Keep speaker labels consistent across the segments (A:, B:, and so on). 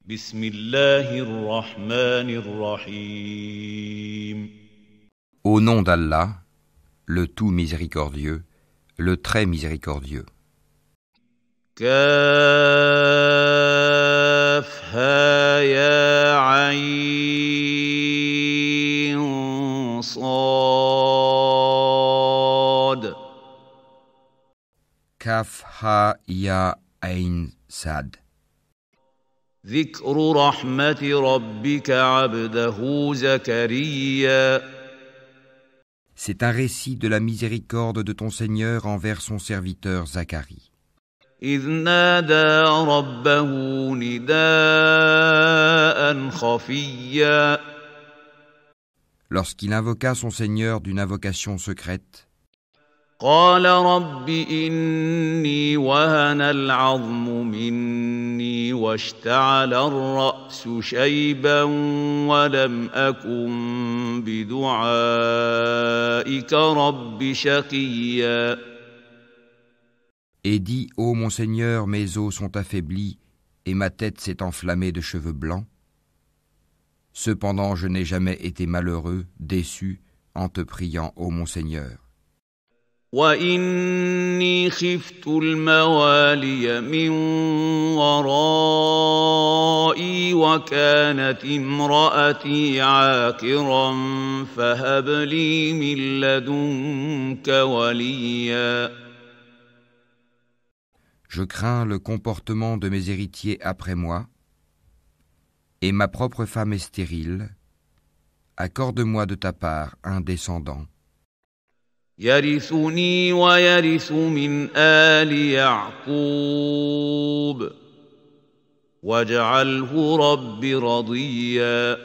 A: بسم الله الرحمن الرحيم.
B: Au nom d'Allah, le tout miséricordieux, le très miséricordieux.
A: كافها يا عين صاد.
B: Kaf ha ya ain sad.
A: ذكر رحمة ربك عبده زكريا.
B: C'est un récit de la miséricorde de ton Seigneur envers son serviteur Zacharie.
A: إذ نادى ربه نداء خفيا.
B: Lorsqu'il invoqua son Seigneur d'une invocation secrète,
A: قال رب إني وهن العظم مني واشتعل الرأس شيبا ولم أكن بدعائك رب شقيا.
B: et dit « Ô mon Seigneur, mes os sont affaiblis et ma tête s'est enflammée de cheveux blancs. Cependant, je n'ai jamais été malheureux, déçu, en te priant, ô mon Seigneur.
A: وإني خفت الموالي من ورائي وكانت امرأتي عاقرا فهب لي من لدنك وليا.
B: Je crains le comportement de mes héritiers après moi, et ma propre femme est stérile. Accorde-moi de ta part un descendant.
A: يرثني ويرث من آل يعقوب واجعله رب رضيا.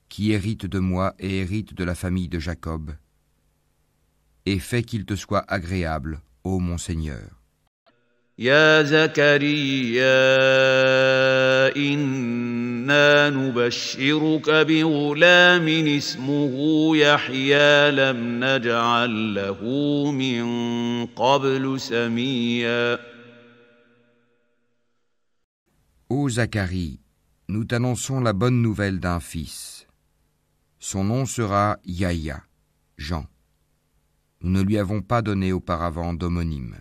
B: Qui hérite de moi et hérite de la famille de Jacob, et fais qu'il te soit agréable, ô mon Seigneur.
A: يا زكريا إنا نبشرك بغلام اسمه يحيى لم نجعل له من قبل سميا.
B: Ô Zacharie, nous t'annonçons la bonne nouvelle d'un fils. Son nom sera Yahya, Jean. Nous ne lui avons pas donné auparavant d'homonyme.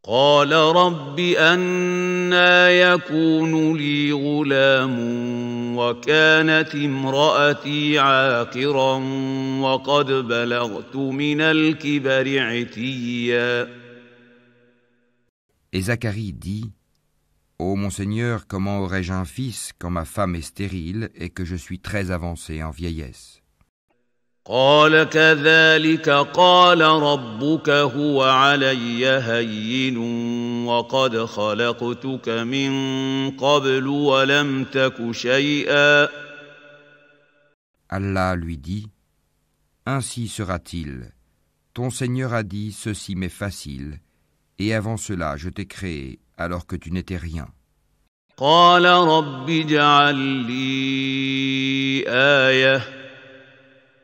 A: قال رب أنى يكون لي غلام وكانت امرأتي عاقرا وقد بلغت من الكبر عتيا.
B: Et Zacharie dit, ô mon Seigneur, comment aurais-je un fils quand ma femme est stérile et que je suis très avancé en vieillesse?
A: قال كذلك قال ربك هو علي هين وقد خلقتك من قبل ولم تك شيئا.
B: Allah lui dit, ainsi sera-t-il. Ton Seigneur a dit, ceci m'est facile, et avant cela je t'ai créé alors que tu n'étais rien.
A: قال رب اجعل لي آية.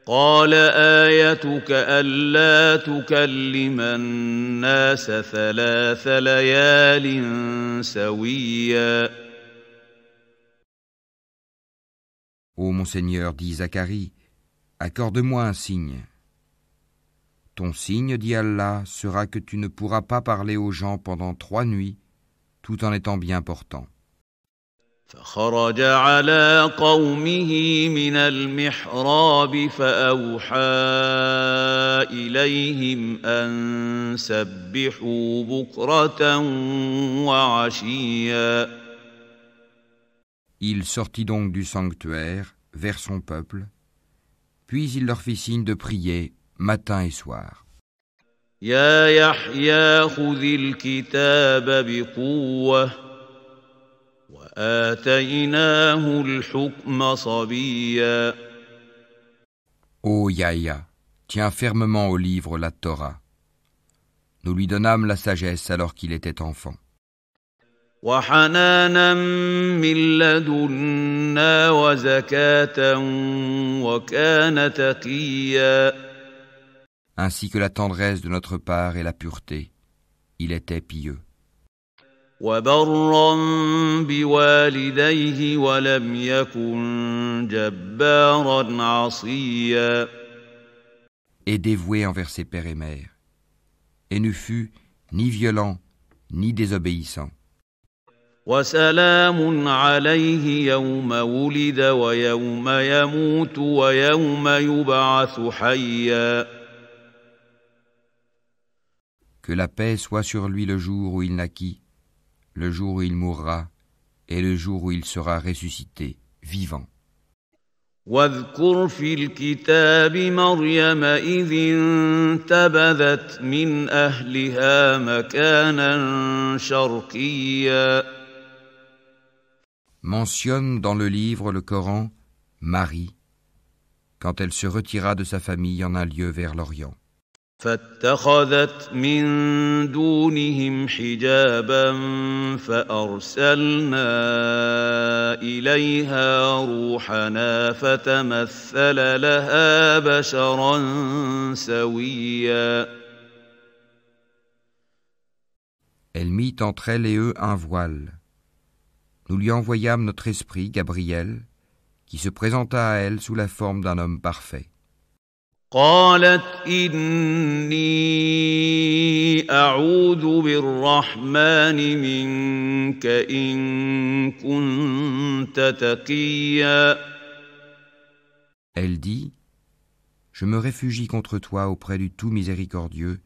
A: قال آيتك ألا تكلم الناس 3 ليال سويا.
B: Ô mon Seigneur, dit Zacharie, accorde-moi un signe. Ton signe, dit Allah, sera que tu ne pourras pas parler aux gens pendant 3 nuits, tout en étant bien portant.
A: فخرج على قومه من المحراب فأوحى إليهم أن سبحوا بكرة وعشيا.
B: Il sortit donc du sanctuaire vers son peuple, puis il leur fit signe de prier matin et soir.
A: يا يحيى خذ الكتاب بقوة وآتيناه الحكم صبيا.
B: Ô Yahya, tiens fermement au livre la Torah. Nous lui donnâmes la sagesse alors qu'il était enfant.
A: وحنانا من لدنا وزكاة وكان تقيا.
B: Ainsi que la tendresse de notre part et la pureté, il était pieux.
A: وبرا بوالديه ولم يكن جبارا عصيا
B: Et dévoué envers ses pères et mères, et ne fut ni violent ni désobéissant.
A: وسلام عليه يوم ولد ويوم يموت ويوم يبعث حيا
B: Que la paix soit sur lui le jour où il naquit, le jour où il mourra, et le jour où il sera ressuscité, vivant.
A: واذكر في الكتاب مريم إذ انتبذت من أهلها مكانا شرقيا
B: Mentionne dans le livre le Coran Marie, quand elle se retira de sa famille en un lieu vers l'Orient.
A: فاتخذت من دونهم حجابا فأرسلنا إليها روحنا فتمثل لها بشرا سويا
B: Elle mit entre elle et eux un voile. Nous lui envoyâmes notre esprit, Gabriel, qui se présenta à elle sous la forme d'un homme parfait.
A: قالت إني أعوذ بالرحمن منك إن كنت تقيا
B: Elle dit, je me réfugie contre toi auprès du tout miséricordieux.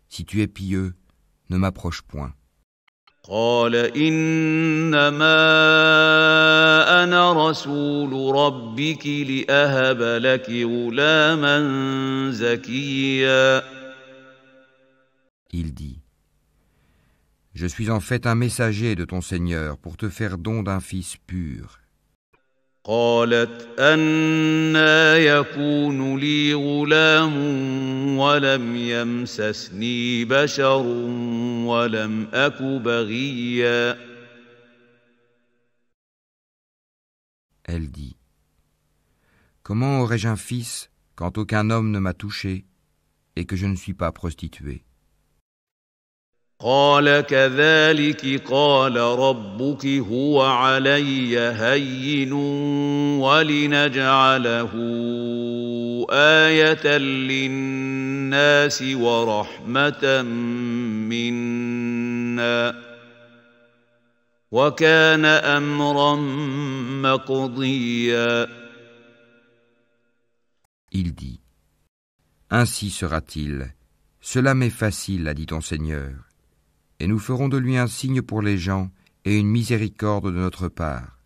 B: Si tu es pieux, ne m'approche point.
A: قال إنما أنا رسول ربك لأهب لك غلاما زكيا
B: Il dit, je suis en fait un messager de ton Seigneur pour te faire don d'un fils pur.
A: قالت أنى يكون لي غلام ولم يمسسني بشر ولم أك بغيا
B: Elle dit, comment aurais-je un fils quand aucun homme ne m'a touché et que je ne suis pas prostituée?
A: قال كذلك قال ربك هو علي هين ولنجعله آية للناس ورحمة منا وكان أمرا مقضيا
B: Il dit, ainsi sera-t-il, cela m'est facile, a dit ton Seigneur. Et nous ferons de lui un signe pour les gens et une miséricorde de notre part.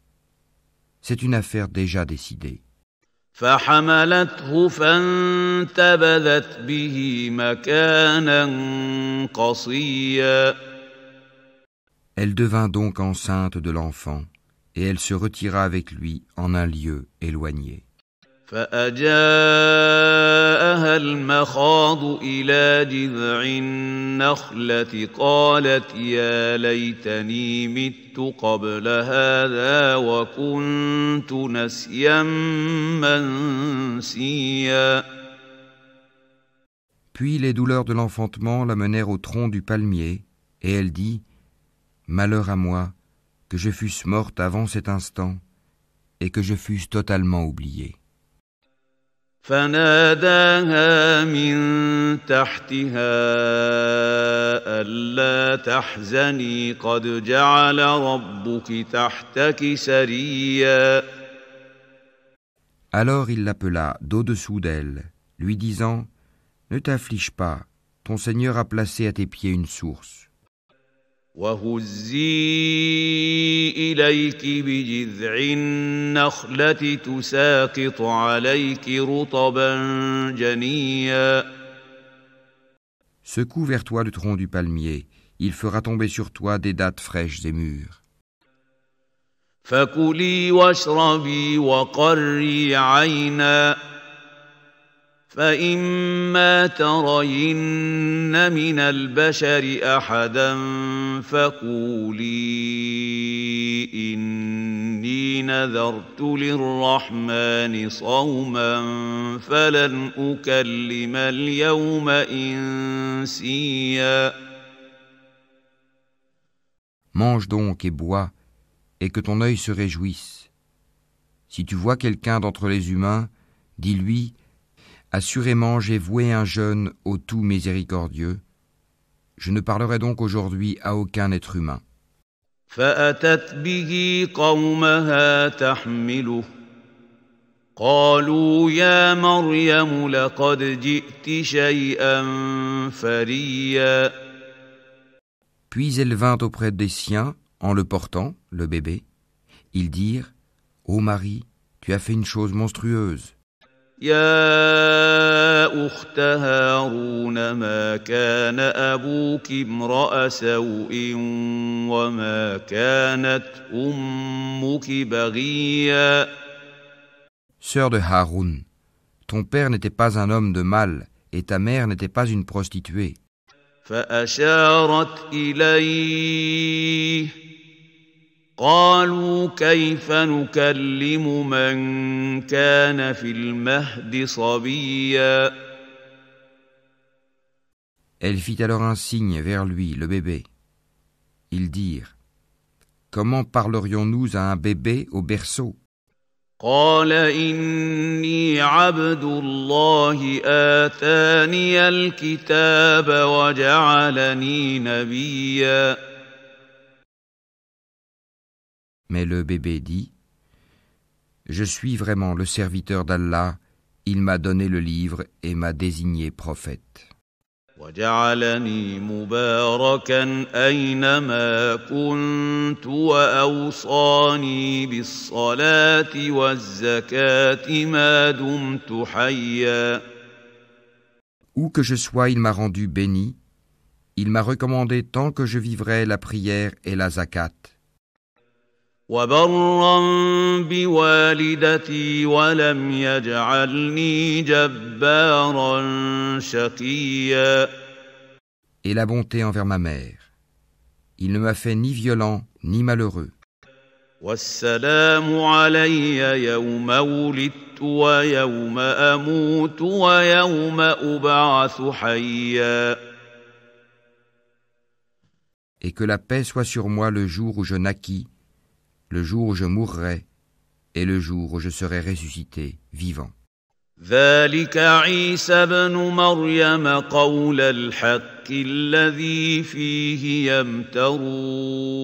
B: C'est une affaire déjà décidée.
A: فحملته فانتبذت به مكانا قصيا
B: Elle devint donc enceinte de l'enfant, et elle se retira avec lui en un lieu éloigné.
A: فأجاءها المخاض إلى جذع النخلة قالت يا ليتني مت قبل هذا وكنت نسيا منسيا
B: Puis les douleurs de l'enfantement la menèrent au tronc du palmier, et elle dit, malheur à moi, que je fusse morte avant cet instant, et que je fusse totalement oubliée.
A: فناداها من تحتها ألا تحزني قد جعل ربك تحتك سريا
B: Alors il l'appela d'au-dessous d'elle, lui disant, ne t'afflige pas, ton Seigneur a placé à tes pieds une source.
A: وهزي إليك بجذع النخلة تساقط عليك رطبا جنيا
B: Secoue vers toi le tronc du palmier, il fera tomber sur toi des dattes fraîches et mûres.
A: فكلي واشربي وقري عينا فإما ترين من البشر أحدا فقولي إني نذرت للرحمن صوما فلن أكلم اليوم إنسيا
B: mange donc et bois, et que ton œil se réjouisse. Si tu vois quelqu'un d'entre les humains, dis-lui, assurément j'ai voué un jeûne au tout miséricordieux. Je ne parlerai donc aujourd'hui à aucun être humain.
A: فأتت به قومها تحمله قالوا يا مريم لقد جئت شيئا فريا.
B: Puis elle vint auprès des siens, en le portant, le bébé. Ils dirent, Ô Marie, tu as fait une chose monstrueuse.
A: يا أخت هارون ما كان أبوك امرأ سوء وما كانت أمك بغيا.
B: Sœur de Haroun, ton père n'était pas un homme de mal, et ta mère n'était pas une prostituée.
A: فأشارت إليه قالوا كيف نكلم من كان في المهد صبيا.
B: Elle fit alors un signe vers lui, le bébé. Ils dirent, comment parlerions-nous à un bébé au berceau?
A: قال إني عبد الله آتاني الكتاب وجعلني نبيا.
B: Mais le bébé dit, je suis vraiment le serviteur d'Allah, il m'a donné le livre et m'a désigné prophète.
A: وجعلني مباركا أينما كنت وأوصاني بالصلاة والزكاة ما دمت حيا.
B: Où que je sois, il m'a rendu béni, il m'a recommandé tant que je vivrai la prière et la zakat.
A: وبرا بوالدتي ولم يجعلني جبارا شقيا.
B: Et la bonté envers ma mère. Il ne m'a fait ni violent ni malheureux.
A: والسلام علي يوم ولدت ويوم أموت ويوم أبعث حيا.
B: Et que la paix soit sur moi le jour où je naquis, le jour où je mourrai et le jour où je serai ressuscité, vivant.
A: ذلك عيسى بن مريم قول الحق الذي فيه يمترون.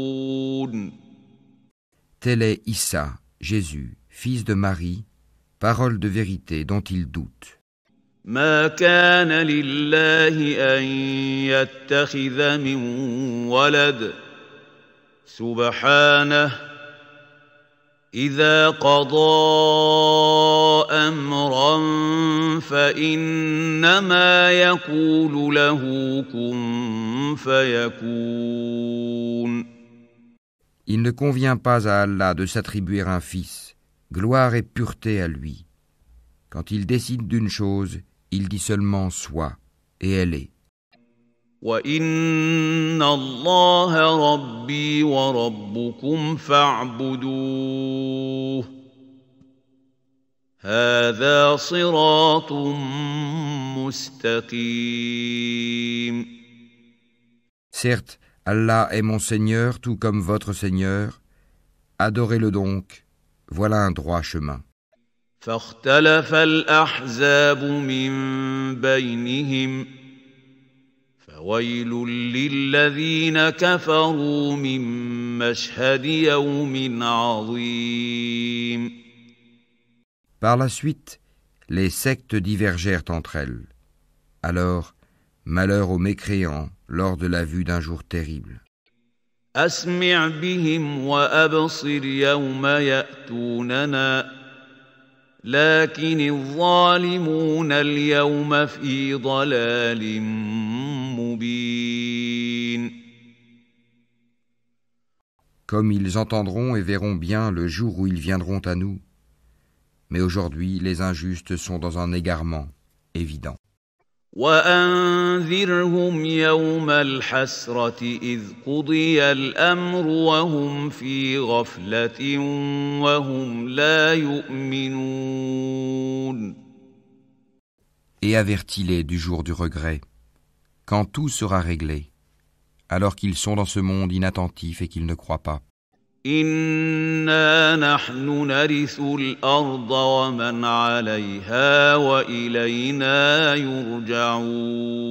B: Tel est Issa, Jésus, fils de Marie, parole de vérité dont ils doutent.
A: ما كان لله أن يتخذ من ولد سبحانه إذا قضى أمرا فإنما يقول له كن فيكون.
B: Il ne convient pas à Allah de s'attribuer un fils, gloire et pureté à lui. Quand il décide d'une chose, il dit seulement soit, et elle est.
A: وَإِنَّ اللَّهَ رَبِّي وَرَبُّكُمْ فَاعْبُدُوهُ هَذَا صِرَاطٌ مُسْتَقِيمٌ.
B: Certes, Allah est mon Seigneur tout comme votre Seigneur. Adorez-le donc, voilà un droit chemin.
A: فاختلف الأحزاب من بينهم فويل للذين كفروا من مشهد يوم عظيم.
B: Par la suite, les sectes divergèrent entre elles. Alors, malheur aux mécréants lors de la vue d'un jour terrible.
A: أسمع بهم وأبصر يوم يأتوننا لكن الظالمون اليوم في ضلال مبين.
B: Comme ils entendront et verront bien le jour où ils viendront à nous. Mais aujourd'hui, les injustes sont dans un égarement évident.
A: وأنذرهم يوم الحسرة إذ قضي الأمر وهم في غفلة وهم لا يؤمنون.
B: Et avertis-les du jour du regret, quand tout sera réglé, alors qu'ils sont dans ce monde inattentif et qu'ils ne croient pas.
A: إنا نحن نرث الأرض ومن عليها وإلينا يرجعون.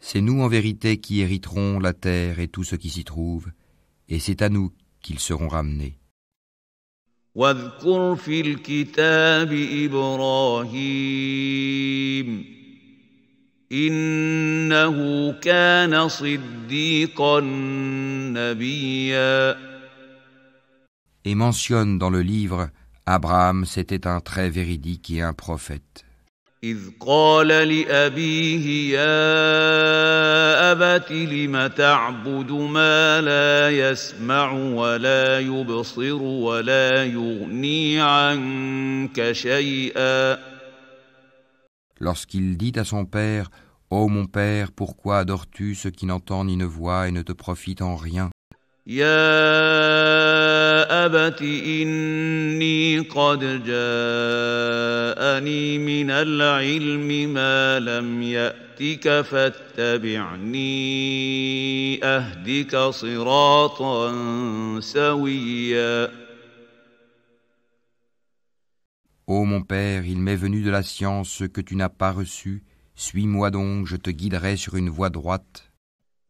B: C'est nous en vérité qui hériterons la terre et tout ce qui s'y trouve, et c'est à nous qu'ils seront ramenés.
A: واذكر في الكتاب إبراهيم إنه كان صديقا نبيا.
B: Et mentionne dans le livre, Abraham c'était un très véridique et un prophète.
A: إذ قال لأبيه يا أبت لم تعبد ما لا يسمع ولا يبصر ولا يغني عنك شيئا.
B: Lorsqu'il dit à son père, « Ô mon père, pourquoi adores-tu ce qui n'entend ni ne voit et ne te profite en rien ?»
A: يا أبت إني قد جاءني من العلم ما لم يأتك فاتبعني أهدك صراطا سويا.
B: Ô mon père, il m'est venu de la science ce que tu n'as pas reçu, suis-moi donc, je te guiderai sur une voie droite.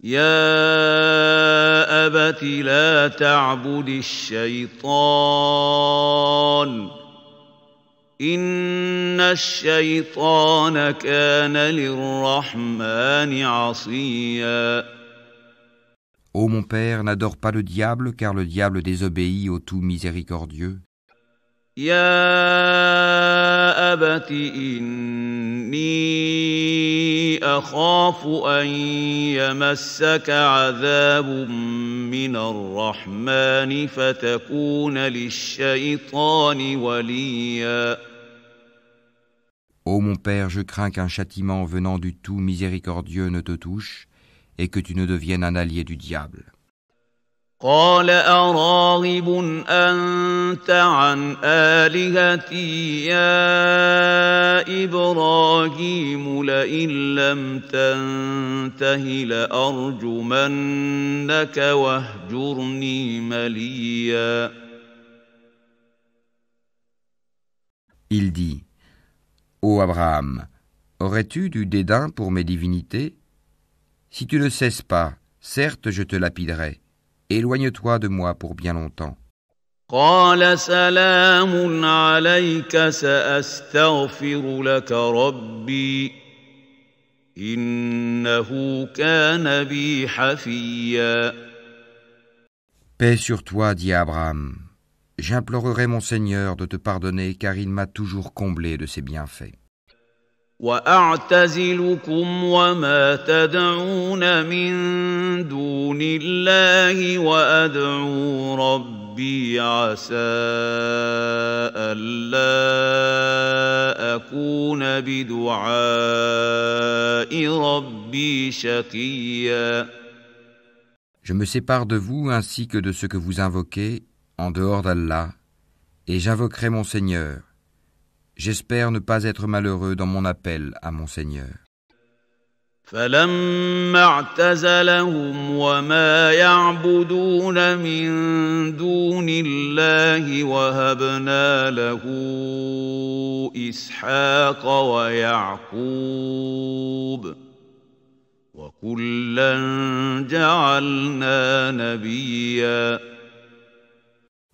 A: يا أبت لا تعبد الشيطان إن الشيطان كان للرحمن عصيا.
B: Ô mon père, n'adore pas le diable, car le diable désobéit au tout miséricordieux.
A: يا أبت إني أخاف أن يمسك عذاب من الرحمن فتكون للشيطان وليا.
B: Ô mon père, je crains qu'un châtiment venant du tout miséricordieux ne te touche et que tu ne deviennes un allié du diable.
A: قال أراغب أنت عن آلهتي يا إبراهيم لئن لم تنته لأرجمنك واهجرني مليا.
B: Il dit, Ô Abraham, aurais-tu du dédain pour mes divinités? Si tu ne cesses pas, certes je te lapiderai. Éloigne-toi de moi pour bien longtemps.
A: قال سلام عليك سأستغفر لك ربي إنه كان بي حفيا.
B: Paix sur toi, dit Abraham. J'implorerai mon Seigneur de te pardonner car il m'a toujours comblé de ses bienfaits.
A: وأعتزلكم وما تدعون من دون الله وأدعو ربي عسى ألا أكون بدعاء ربي شقيا.
B: Je me sépare de vous ainsi que de ce que vous invoquez en dehors d'Allah, et j'invoquerai mon Seigneur. J'espère ne pas être malheureux dans mon appel à mon Seigneur.
A: فلما اعتزلهم وما يعبدون من دون الله وهبنا له إسحاق ويعقوب وكلا جعلنا نبيا.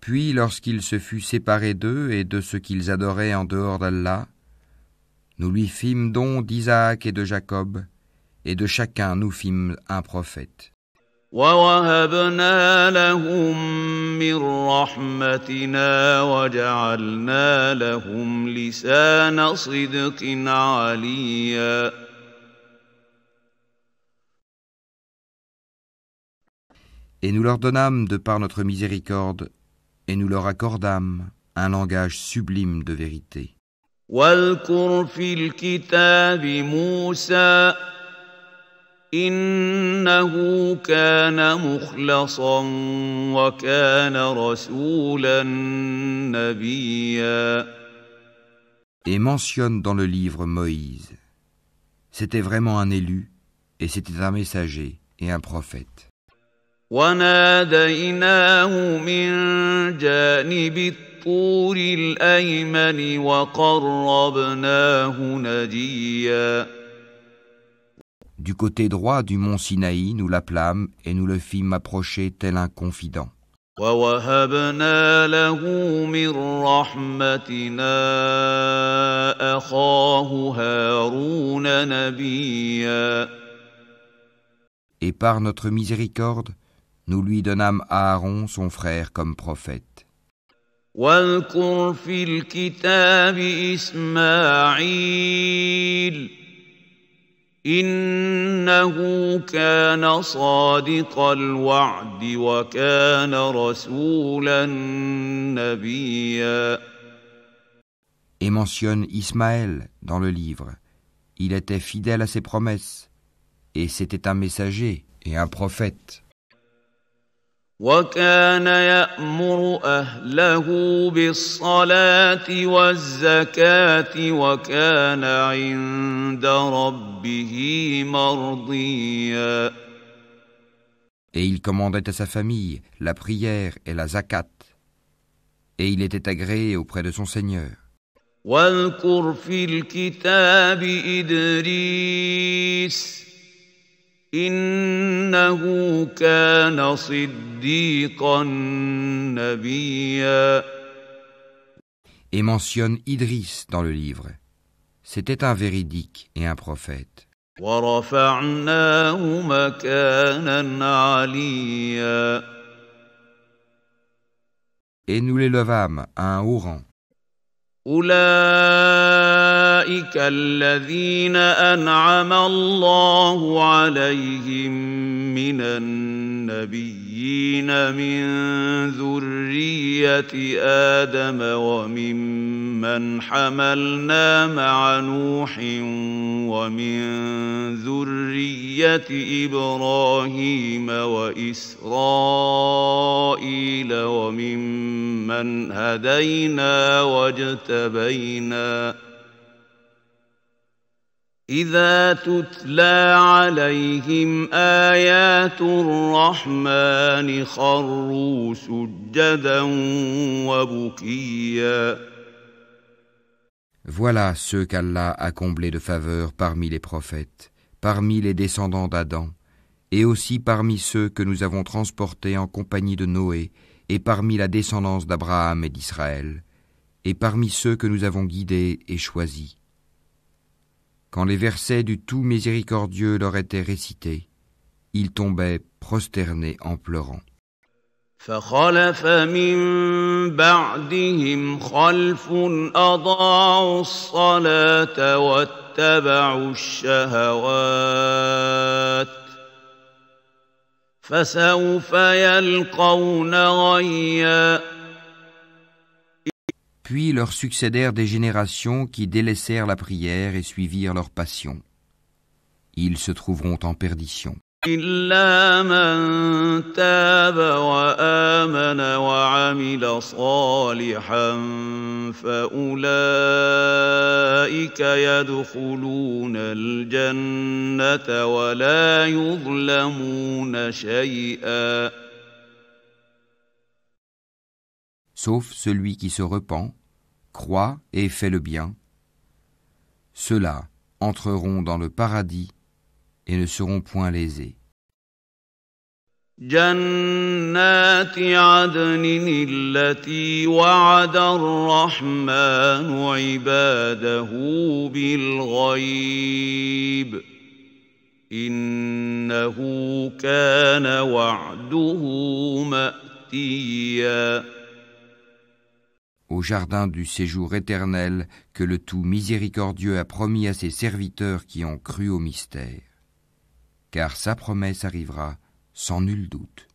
B: Puis, lorsqu'il se fut séparé d'eux et de ce qu'ils adoraient en dehors d'Allah, nous lui fîmes don d'Isaac et de Jacob, et de chacun nous fîmes un prophète.
A: وَوَهَبْنَا لَهُم مِّن رَّحْمَتِنَا وَجَعَلْنَا لَهُمْ لِسَانَ صِدْقٍ عَلِيًّا.
B: Et nous leur donnâmes de par notre miséricorde, et nous leur accordâmes un langage sublime de vérité.
A: واذكر في الكتاب موسى إنه كان مخلصا وكان رسولا نبيا.
B: Et mentionne dans le livre Moïse. C'était vraiment un élu, et c'était un messager et un prophète.
A: وناديناه من جانب الطور الأيمن وقربناه نجيا.
B: Du côté droit du mont Sinaï, nous l'appelâmes et nous le fîmes approcher tel un confident.
A: ووهبنا له من رحمتنا أخاه هارون نبيا.
B: Et par notre miséricorde, nous lui donnâmes Aaron, son frère, comme prophète.
A: واذكر في الكتاب إسماعيل إنه كان صادق الوعد وكان رسولا نبيا.
B: Et mentionne Ismaël dans le livre. Il était fidèle à ses promesses, et c'était un messager et un prophète.
A: وكان يأمر أهله بالصلاة والزكاة وكان عند ربه مرضيا.
B: Et il commandait à sa famille la prière et la zakat, et il était agréé auprès de son Seigneur.
A: واذكر في الكتاب إدريس إنه كان صديقا نبيا.
B: Et mentionne Idris dans le livre. C'était un véridique et un prophète.
A: ورفعناه مكانا عليا.
B: Et nous l'élevâmes à un haut rang.
A: أولئك الذين أنعم الله عليهم من النبيين من ذرية آدم وممن حملنا مع نوح ومن ذرية إبراهيم وإسرائيل وممن هدينا واجتبينا إذا تتلى عليهم آيات الرحمن خروا سجدا وبكيا.
B: Voilà ceux qu'Allah a comblés de faveur parmi les prophètes, parmi les descendants d'Adam, et aussi parmi ceux que nous avons transportés en compagnie de Noé, et parmi la descendance d'Abraham et d'Israël, et parmi ceux que nous avons guidés et choisis. Quand les versets du tout miséricordieux leur étaient récités, ils tombaient prosternés en pleurant.
A: فخلف من بعدهم خلف أضاعوا الصلاة واتبعوا الشهوات فسوف يلقون غيا.
B: Puis leur succédèrent des générations qui délaissèrent la prière et suivirent leur passion. Ils se trouveront en perdition.
A: إلا من تاب وآمن وعمل صالحا فأولئك يدخلون الجنة ولا يظلمون شيئا.
B: Sauf celui qui se repent, croit et fait le bien. Ceux-là entreront dans le paradis et ne seront point lésés.
A: جنات عدن التي وعد الرحمن عباده بالغيب إنه كان وعده مأتيا.
B: Au jardin du séjour éternel que le tout miséricordieux a promis à ses serviteurs qui ont cru au mystère. Car sa promesse arrivera sans nul doute.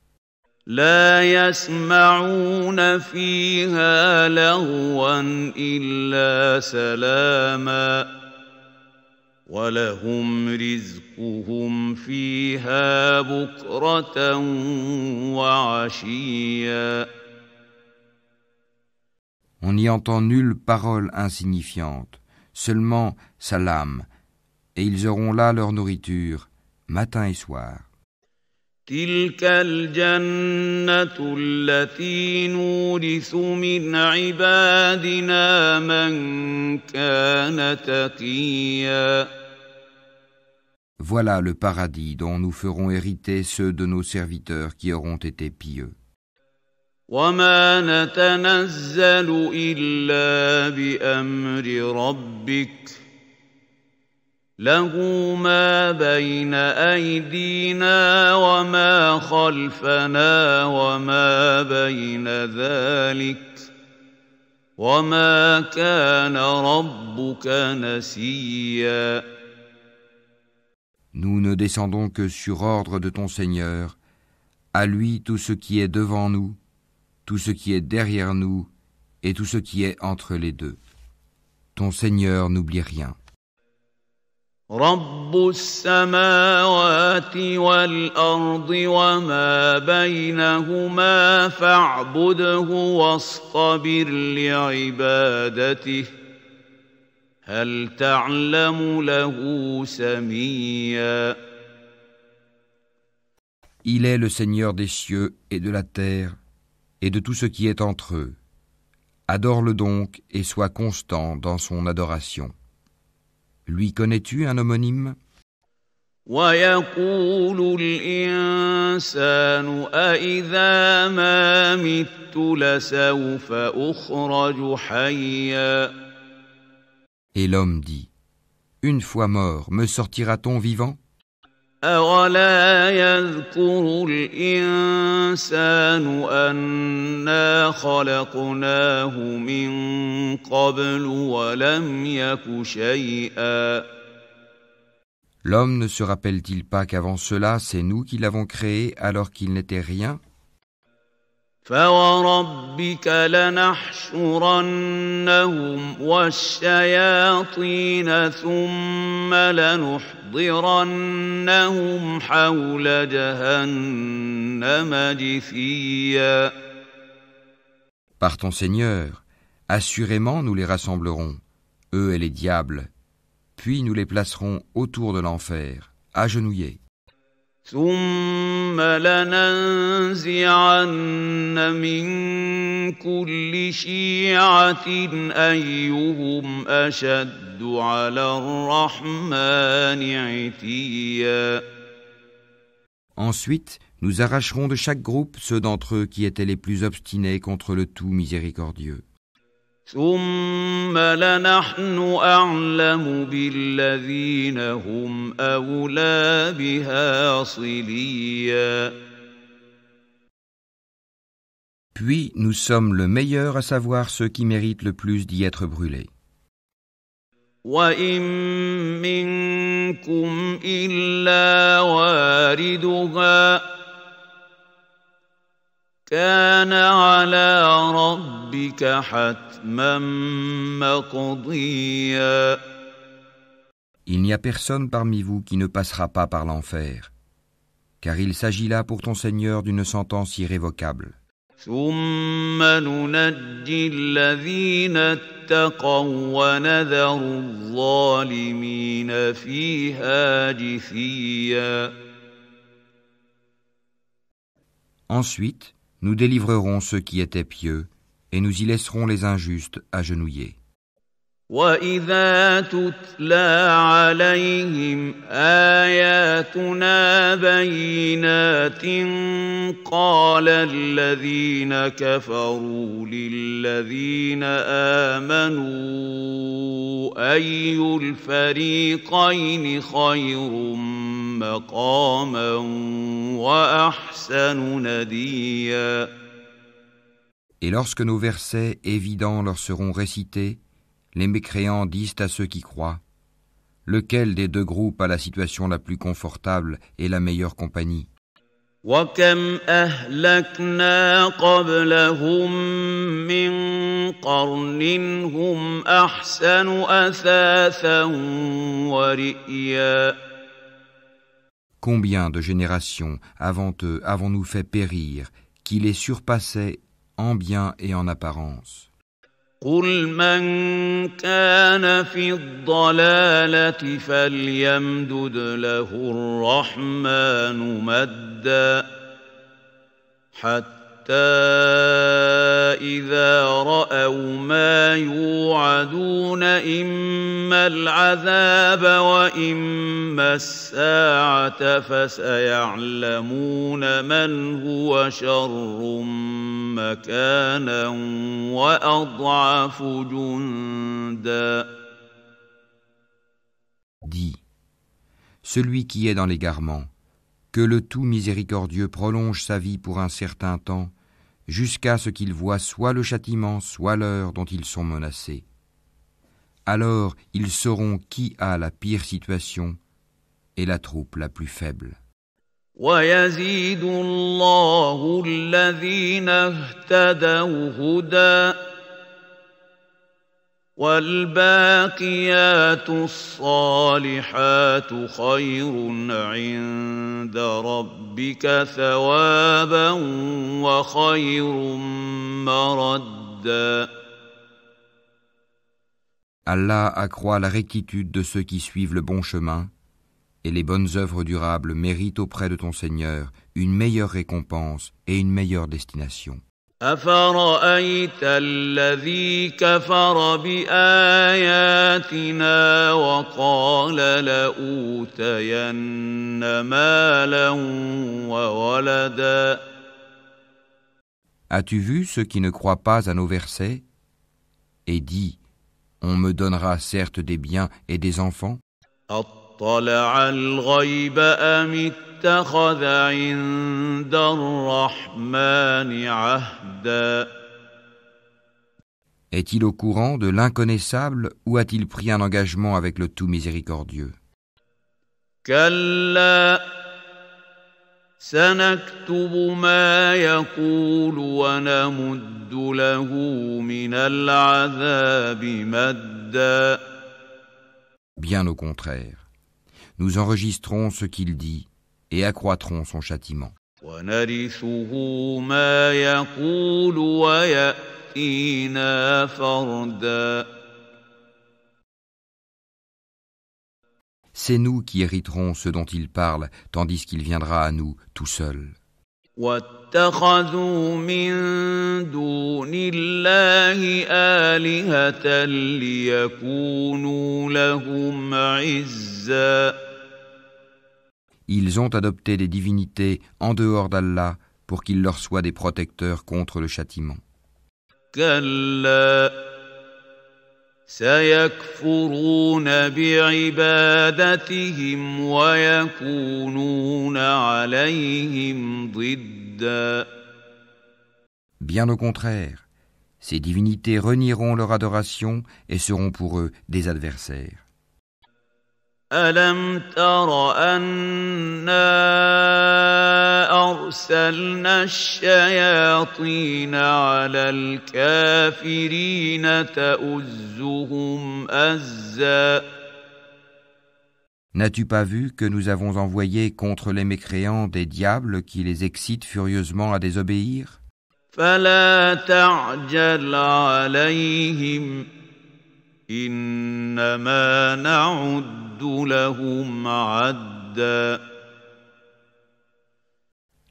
A: لا يسمعون فيها لغوا إلا سلاما ولهم رزقهم فيها بكرة وعشيا.
B: On n'y entend nulle parole insignifiante, seulement salam, et ils auront là leur nourriture, matin et soir.
A: تلك الجنة التي نورث من عبادنا من كان تقيا.
B: Voilà le paradis dont nous ferons hériter ceux de nos serviteurs qui auront été pieux.
A: وما نتنزل إلا بأمر ربك له ما بين أيدينا وما خلفنا وما بين ذلك وما كان ربك نسيا.
B: Nous ne descendons que sur ordre de ton Seigneur, à lui tout ce qui est devant nous, tout ce qui est derrière nous et tout ce qui est entre les deux. Ton Seigneur n'oublie rien.
A: رب السماوات والأرض وما بينهما فاعبده واصطبر لعبادته هل تعلم له سميا.
B: Il est le Seigneur des cieux et de la terre et de tout ce qui est entre eux. Adore-le donc et sois constant dans son adoration. Lui connais-tu un homonyme?
A: ويقول الإنسان أإذا ما مت لسوف أخرج حيا.
B: Et l'homme dit, une fois mort, me sortira-t-on vivant?
A: أولا يذكر الإنسان أنا خلقناه من قبل ولم يك شيئا.
B: L'homme ne se rappelle-t-il pas qu'avant cela, c'est nous qui l'avons créé alors qu'il n'était rien?
A: فوربك لنحشرنهم والشياطين ثم لنحضرنهم حول جهنم جثيا.
B: Par ton Seigneur, assurément nous les rassemblerons, eux et les diables, puis nous les placerons autour de l'enfer, agenouillés.
A: ثم لننزعن من كل شيعة أيهم أشد على الرحمن عتيا.
B: Ensuite, nous arracherons de chaque groupe ceux d'entre eux qui étaient les plus obstinés contre le tout miséricordieux.
A: ثم لنحن أعلم بالذين هم أولى بها صليا.
B: Puis nous sommes le meilleur à savoir ceux qui méritent le plus d'y être brûlés.
A: وإن منكم إلا واردها كان على ربك حتما مقضيا.
B: Il n'y a personne parmi vous qui ne passera pas par l'enfer, car il s'agit là pour ton Seigneur d'une sentence irrévocable.
A: ثم ننجي الذين اتقوا ونذر الظالمين فيها جثيا.
B: Ensuite, nous délivrerons ceux qui étaient pieux, et nous y laisserons les injustes agenouillés.
A: وَإِذَا تُتْلَى عَلَيْهِمْ آيَاتُنَا بَيِّنَاتٍ قَالَ الَّذِينَ كَفَرُوا لِلَّذِينَ آمَنُوا أَيُّ الْفَرِيقَيْنِ خَيْرٌ مَّقَامًا وَأَحْسَنُ نَدِيًّا.
B: Et lorsque nos versets évidents leur seront récités, les mécréants disent à ceux qui croient, lequel des deux groupes a la situation la plus confortable et la meilleure compagnie?
A: وَكَمْ أَهْلَكْنَا قَبْلَهُم مِّن قَرْنٍ هُمْ أَحْسَنُ أَثَاثًا وَرِئْيًا.
B: Combien de générations avant eux avons-nous fait périr, qui les surpassaient en bien et en apparence?
A: قل من كان في الضلالة فليمدد له الرحمن مدا حتى إذا رأوا ما يوعدون إما العذاب وإما الساعة فسيعلمون من هو شر مكانا وأضعف جندا.
B: Dis, celui qui est dans l'égarement, que le tout miséricordieux prolonge sa vie pour un certain temps, jusqu'à ce qu'ils voient soit le châtiment, soit l'heure dont ils sont menacés. Alors ils sauront qui a la pire situation et la troupe la plus faible.
A: وَيَزِيدُ اللَّهُ الَّذِينَ اهْتَدَوْا هُدًى وَالْبَاقِيَاتُ الصَّالِحَاتُ خَيْرٌ عِندَ رَبِّكَ ثَوَابًا وَخَيْرٌ مَّرَدًّا.
B: Allah accroît la rectitude de ceux qui suivent le bon chemin, et les bonnes œuvres durables méritent auprès de ton Seigneur une meilleure récompense et une meilleure destination.
A: أَفَرَأَيْتَ الَّذِي كَفَرَ بِآيَاتِنَا وَقَالَ لَأُوتَيَنَّ مَالًا وَوَلَدًا.
B: As-tu vu ceux qui ne croient pas à nos versets et dit, on me donnera certes des biens et des enfants?
A: أَطَّلَعَ الْغَيْبَ أَمِ اتَّخَذَ عِندَ الرَّحْمَنِ عَهْدًا.
B: Est-il au courant de l'inconnaissable ou a-t-il pris un engagement avec le tout miséricordieux?
A: كَلَّا سَنَكْتُبُ مَا يَقُولُ وَنَمُدُّ لَهُ مِنَ الْعَذَابِ مَدًّا.
B: Bien au contraire, nous enregistrons ce qu'il dit et accroîtrons son châtiment.
A: وَنَرِثُهُ مَا يَقُولُ وَيَأْتِينَا فَرْدًا.
B: C'est nous qui hériterons ce dont il parle, tandis qu'il viendra à nous tout seul.
A: وَاتَّخَذُوا مِن دُونِ اللَّهِ آلِهَةً لِيَكُونُوا لَهُمْ عِزًّا.
B: Ils ont adopté des divinités en dehors d'Allah pour qu'ils leur soient des protecteurs contre le châtiment.
A: كَلَّا سَيَكْفُرُونَ بِعِبَادَتِهِمْ وَيَكُونُونَ عَلَيْهِمْ ضِدًّا.
B: Bien au contraire, ces divinités renieront leur adoration et seront pour eux des adversaires.
A: أَلَمْ تَرَ أَنَّا أَرْسَلْنَا الشَّيَاطِينَ عَلَى الْكَافِرِينَ تَؤُزُّهُمْ أَزًّا.
B: N'as-tu pas vu que nous avons envoyé contre les mécréants des diables qui les excitent furieusement à désobéir?
A: فَلَا تَعْجَلْ عَلَيْهِمْ إِنَّمَا نَعُدُّ لَهُمْ عَدًّا.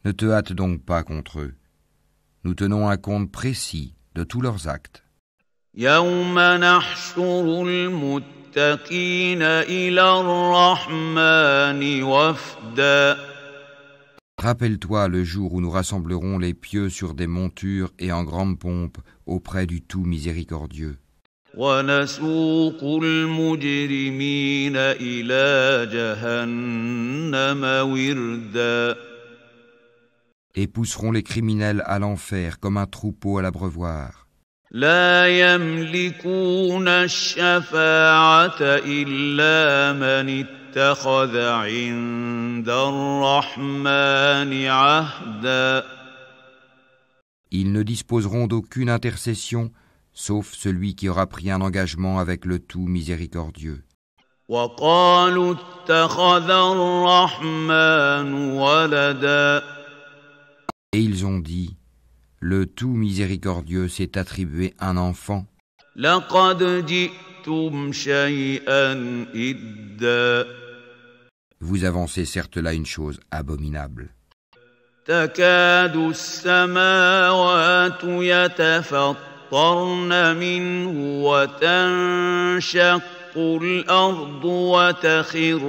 B: Ne te hâte donc pas contre eux. Nous tenons un compte précis de tous leurs actes.
A: يَوْمَ نَحْشُرُ الْمُتَّقِينَ إِلَى الرَّحْمَنِ وَفْدًا.
B: Rappelle-toi le jour où nous rassemblerons les pieux sur des montures et en grande pompe auprès du tout miséricordieux.
A: وَنَسُوقُ الْمُجْرِمِينَ إِلَى جَهَنَّمَ وِرْدًا.
B: Et pousseront les criminels à l'enfer comme un troupeau à l'abreuvoir.
A: لَا يَمْلِكُونَ الشَّفَاعَةَ إِلَّا مَنِ اتَّخَذَ عِندَ الرَّحْمَنِ عَهْدًا.
B: Ils ne disposeront d'aucune intercession, sauf celui qui aura pris un engagement avec le tout miséricordieux.
A: وَقَالُوا اتَّخَذَ الرَّحْمَنُ وَلَدًا.
B: Et ils ont dit, le tout miséricordieux s'est attribué un enfant.
A: لقد جئتم شيئا إدا
B: Vous avancez certes là une chose abominable.
A: تكاد السماوات يتفطرن منه وتنشق الأرض وتخر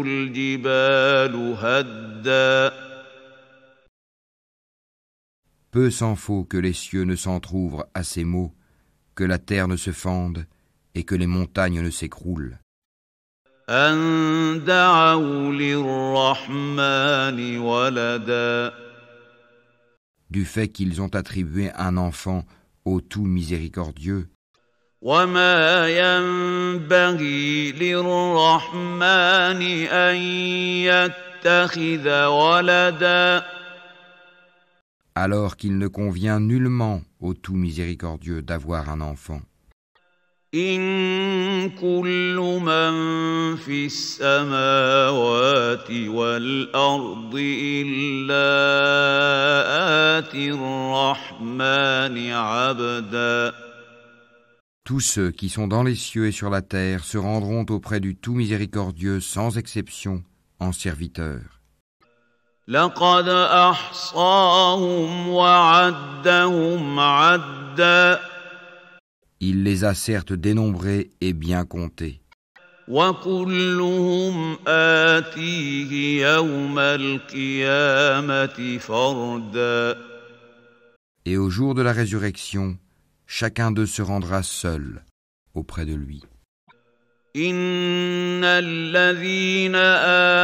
A: الجبال هدا
B: Peu s'en faut que les cieux ne s'entr'ouvrent à ces mots, que la terre ne se fende et que les montagnes ne s'écroulent.
A: أن دعوا للرحمن ولدا
B: Du fait qu'ils ont attribué un enfant au tout miséricordieux,
A: وما ينبغي للرحمن أن يتخذ ولدا
B: alors qu'il ne convient nullement au tout miséricordieux d'avoir un enfant.
A: إن كل من في السماوات والأرض إلا آتي الرحمن عبدا
B: Tous ceux qui sont dans les cieux et sur la terre se rendront auprès du tout miséricordieux sans exception en serviteurs.
A: لقد أحصاهم وعدهم عدا
B: Il les a certes dénombrés et bien comptés.
A: وكلهم آتيه يوم القيامة فردا
B: Et au jour de la résurrection, chacun d'eux se rendra seul auprès de lui.
A: إن الذين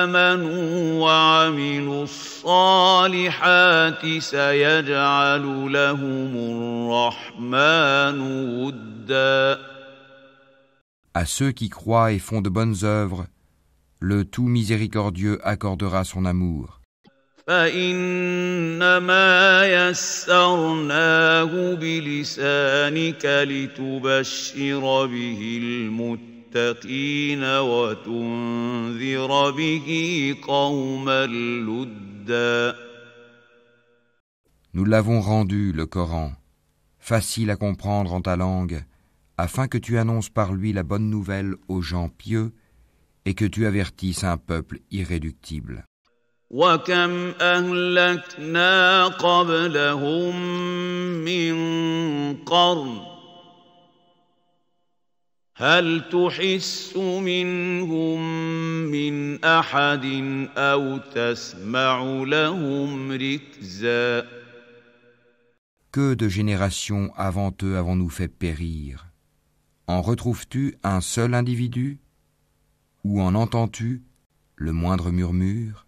A: آمنوا وعملوا الصالحات سيجعل لهم الرحمن ودا
B: À ceux qui croient et font de bonnes œuvres, le tout miséricordieux accordera son amour.
A: فإنما يسرناه بلسانك لتبشر به المتقين وتنذر به قوما لدا
B: Nous l'avons rendu, le Coran, facile à comprendre en ta langue, afin que tu annonces par lui la bonne nouvelle aux gens pieux et que tu avertisses un peuple irréductible.
A: وكم أهلكنا قبلهم من قرن هل تحس منهم من أحد أو تسمع لهم ركزا
B: Que de générations avant eux avons-nous fait périr? En retrouves-tu un seul individu? Ou en entends-tu le moindre murmure?